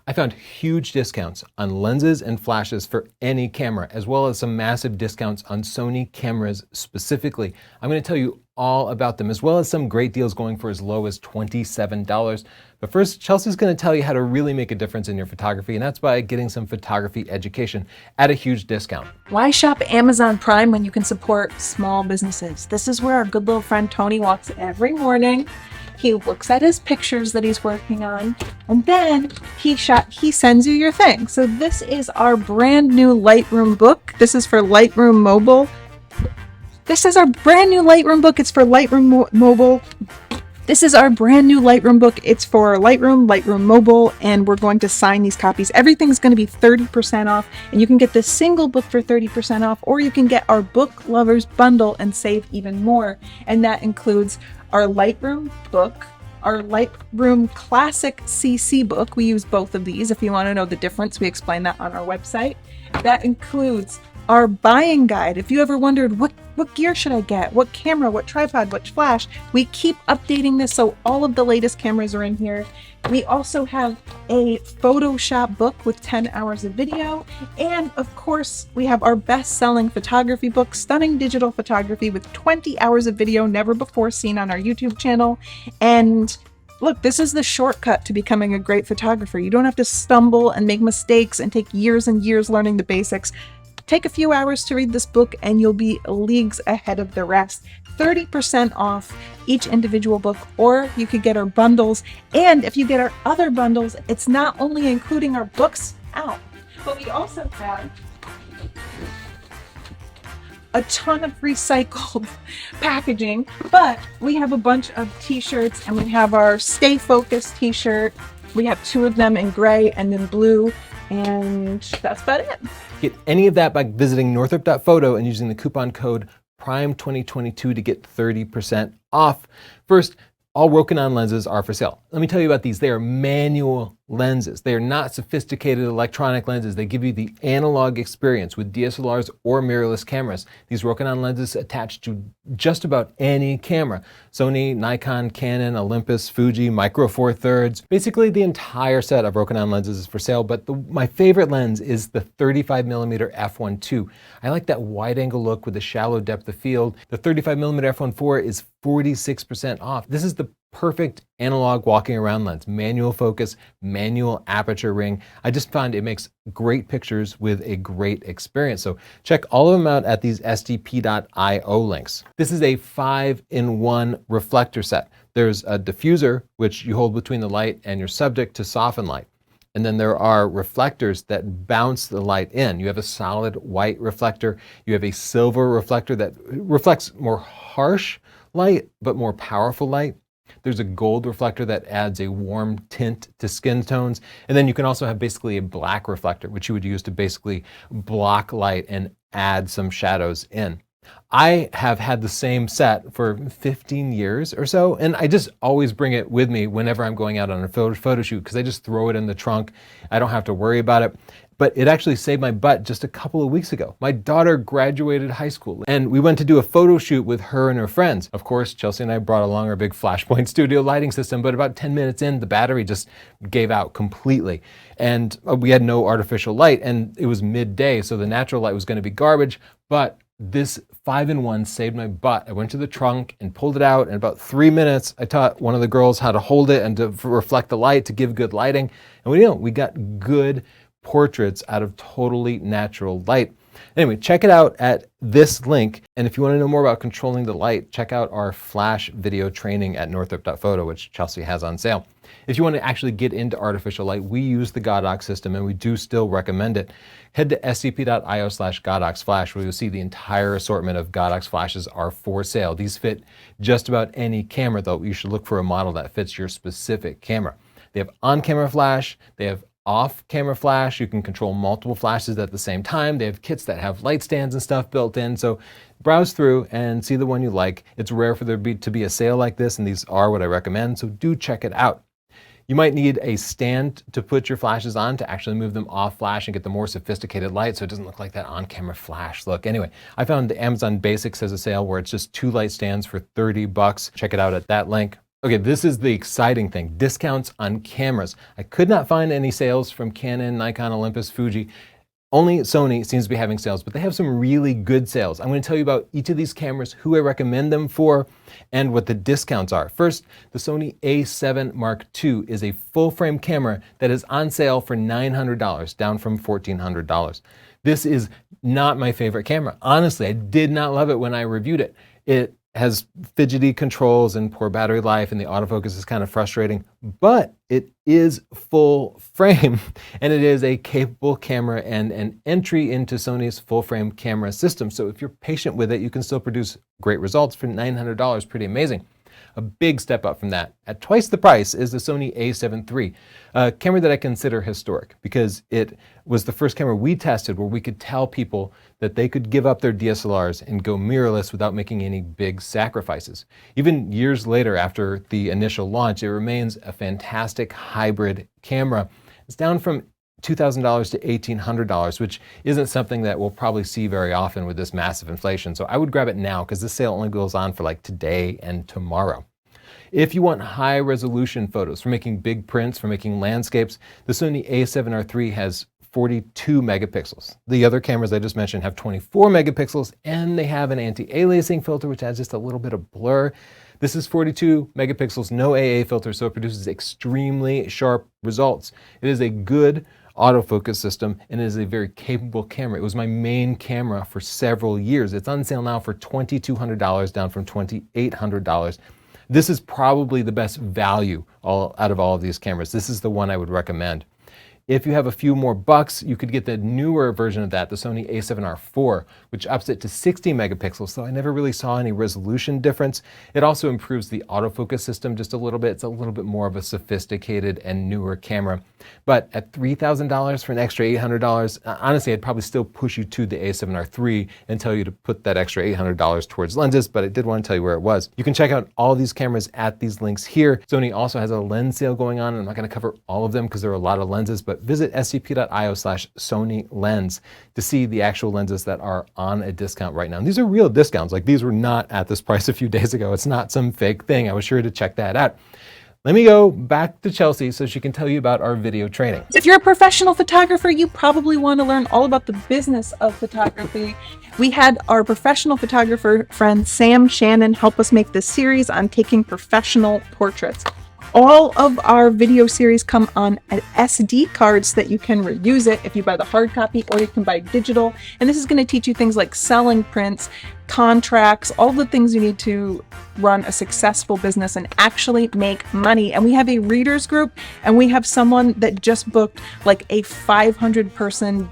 I found huge discounts on lenses and flashes for any camera, as well as some massive discounts on Sony cameras specifically. I'm going to tell you all about them, as well as some great deals going for as low as $27. But first, Chelsea's going to tell you how to really make a difference in your photography, and that's by getting some photography education at a huge discount. Why shop Amazon Prime when you can support small businesses? This is where our good little friend Tony walks every morning. He looks at his pictures that he's working on, and then he sends you your thing. So this is our brand new Lightroom book. This is for Lightroom Mobile. This is our brand new Lightroom book. It's for Lightroom Mobile. This is our brand new Lightroom book. It's for Lightroom, Lightroom Mobile, and we're going to sign these copies. Everything's going to be 30% off, and you can get this single book for 30% off, or you can get our Book Lovers bundle and save even more. And that includes our Lightroom book, our Lightroom Classic CC book. We use both of these. If you want to know the difference, we explain that on our website. That includes our buying guide. If you ever wondered what gear should I get, what camera, what tripod, what flash, we keep updating this, so all of the latest cameras are in here. We also have a Photoshop book with 10 hours of video, and of course we have our best-selling photography book, Stunning Digital Photography, with 20 hours of video never before seen on our YouTube channel. And look, this is the shortcut to becoming a great photographer. You don't have to stumble and make mistakes and take years and years learning the basics. Take a few hours to read this book and you'll be leagues ahead of the rest. 30% off each individual book, or you could get our bundles. And if you get our other bundles, it's not only including our books out, but we also have a ton of recycled packaging. But we have a bunch of t-shirts, and we have our Stay Focused t-shirt. We have 2 of them in gray and in blue, and that's about it. Get any of that by visiting northrop.photo and using the coupon code PRIME2022 to get 30% off. First, all Rokinon lenses are for sale. Let me tell you about these. They are manual lenses. They are not sophisticated electronic lenses. They give you the analog experience with DSLRs or mirrorless cameras. These Rokinon lenses attach to just about any camera. Sony, Nikon, Canon, Olympus, Fuji, Micro Four Thirds. Basically the entire set of Rokinon lenses is for sale, but my favorite lens is the 35mm f1.2. I like that wide angle look with the shallow depth of field. The 35mm f1.4 is 46% off. This is the perfect analog walking around lens. Manual focus, manual aperture ring. I just find it makes great pictures with a great experience. So check all of them out at these sdp.io links. This is a 5-in-1 reflector set. There's a diffuser, which you hold between the light and your subject to soften light. And then there are reflectors that bounce the light in. You have a solid white reflector. You have a silver reflector that reflects more harsh light, but more powerful light. There's a gold reflector that adds a warm tint to skin tones. And then you can also have basically a black reflector, which you would use to basically block light and add some shadows in. I have had the same set for 15 years or so, and I just always bring it with me whenever I'm going out on a photo shoot, because I just throw it in the trunk. I don't have to worry about it. But it actually saved my butt just a couple of weeks ago. My daughter graduated high school, and we went to do a photo shoot with her and her friends. Of course, Chelsea and I brought along our big Flashpoint Studio lighting system, but about 10 minutes in, the battery just gave out completely. And we had no artificial light, and it was midday, so the natural light was going to be garbage, but this 5-in-1 saved my butt. I went to the trunk and pulled it out. In about 3 minutes, I taught one of the girls how to hold it and to reflect the light to give good lighting. And we got good portraits out of totally natural light. Anyway, check it out at this link. And if you want to know more about controlling the light, check out our flash video training at northrop.photo, which Chelsea has on sale. If you want to actually get into artificial light, we use the Godox system, and we do still recommend it. Head to scp.io/GodoxFlash, where you'll see the entire assortment of Godox flashes are for sale. These fit just about any camera, though you should look for a model that fits your specific camera. They have on-camera flash, they have off-camera flash. You can control multiple flashes at the same time. They have kits that have light stands and stuff built in. So browse through and see the one you like. It's rare for there to be a sale like this, and these are what I recommend, so do check it out. You might need a stand to put your flashes on to actually move them off flash and get the more sophisticated light so it doesn't look like that on-camera flash look. Anyway, I found Amazon Basics has a sale where it's just 2 light stands for $30. Check it out at that link. Okay, this is the exciting thing, discounts on cameras. I could not find any sales from Canon, Nikon, Olympus, Fuji. Only Sony seems to be having sales, but they have some really good sales. I'm going to tell you about each of these cameras, who I recommend them for, and what the discounts are. First, the Sony A7 Mark II is a full-frame camera that is on sale for $900, down from $1,400. This is not my favorite camera. Honestly, I did not love it when I reviewed it. It has fidgety controls and poor battery life, and the autofocus is kind of frustrating, but it is full frame and it is a capable camera and an entry into Sony's full frame camera system. So if you're patient with it, you can still produce great results for $900, pretty amazing. A big step up from that, at twice the price, is the Sony A7 Iii, a camera that I consider historic because it was the first camera we tested where we could tell people that they could give up their DSLRs and go mirrorless without making any big sacrifices. Even years later, after the initial launch, it remains a fantastic hybrid camera. It's down from $2,000 to $1,800, which isn't something that we'll probably see very often with this massive inflation. So I would grab it now because this sale only goes on for like today and tomorrow. If you want high resolution photos for making big prints, for making landscapes, the Sony A7r Iii has 42 megapixels. The other cameras I just mentioned have 24 megapixels, and they have an anti-aliasing filter, which adds just a little bit of blur. This is 42 megapixels, no AA filter, so it produces extremely sharp results. It is a good autofocus system, and it is a very capable camera. It was my main camera for several years. It's on sale now for $2,200, down from $2,800. This is probably the best value out of all of these cameras. This is the one I would recommend. If you have a few more bucks, you could get the newer version of that, the Sony A7r IV, which ups it to 60 megapixels, so I never really saw any resolution difference. It also improves the autofocus system just a little bit. It's a little bit more of a sophisticated and newer camera. But at $3,000 for an extra $800, honestly, I'd probably still push you to the A7r Iii and tell you to put that extra $800 towards lenses, but I did want to tell you where it was. You can check out all of these cameras at these links here. Sony also has a lens sale going on, and I'm not going to cover all of them because there are a lot of lenses, but visit scp.io/Sony Lens to see the actual lenses that are on a discount right now. And these are real discounts. Like, these were not at this price a few days ago. It's not some fake thing. I was sure to check that out. Let me go back to Chelsea so she can tell you about our video training. If you're a professional photographer, you probably want to learn all about the business of photography. We had our professional photographer friend Sam Shannon help us make this series on taking professional portraits. All of our video series come on SD cards that you can reuse it if you buy the hard copy, or you can buy digital. And this is going to teach you things like selling prints, contracts, all the things you need to run a successful business and actually make money. And we have a readers group, and we have someone that just booked like a 500-person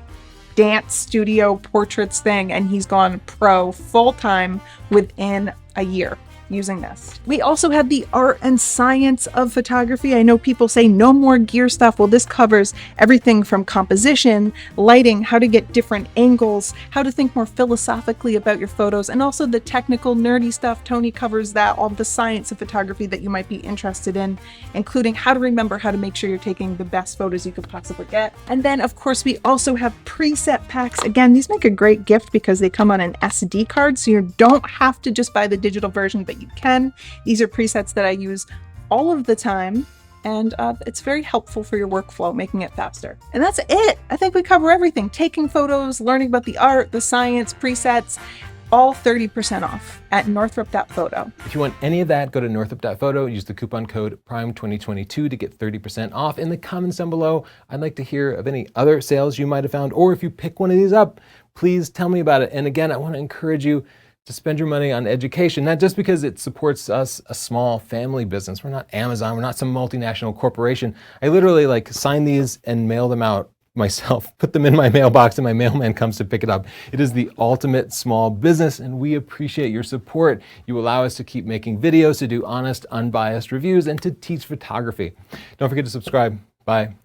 dance studio portraits thing, and he's gone pro full-time within a year using this. We also have the art and science of photography. I know people say no more gear stuff. Well, this covers everything from composition, lighting, how to get different angles, how to think more philosophically about your photos, and also the technical nerdy stuff. Tony covers that, all the science of photography that you might be interested in, including how to remember how to make sure you're taking the best photos you could possibly get. And then of course we also have preset packs. Again, these make a great gift because they come on an SD card, so you don't have to just buy the digital version, but you can. These are presets that I use all of the time, and it's very helpful for your workflow, making it faster. And that's it. I think we cover everything. Taking photos, learning about the art, the science, presets, all 30% off at northrop.photo. If you want any of that, go to northrop.photo, use the coupon code PRIME2022 to get 30% off. In the comments down below, I'd like to hear of any other sales you might have found, or if you pick one of these up, please tell me about it. And again, I want to encourage you to spend your money on education, not just because it supports us, a small family business. We're not Amazon, we're not some multinational corporation. I literally sign these and mail them out myself, put them in my mailbox, and my mailman comes to pick it up. It is the ultimate small business, and we appreciate your support. You allow us to keep making videos, to do honest, unbiased reviews, and to teach photography. Don't forget to subscribe. Bye.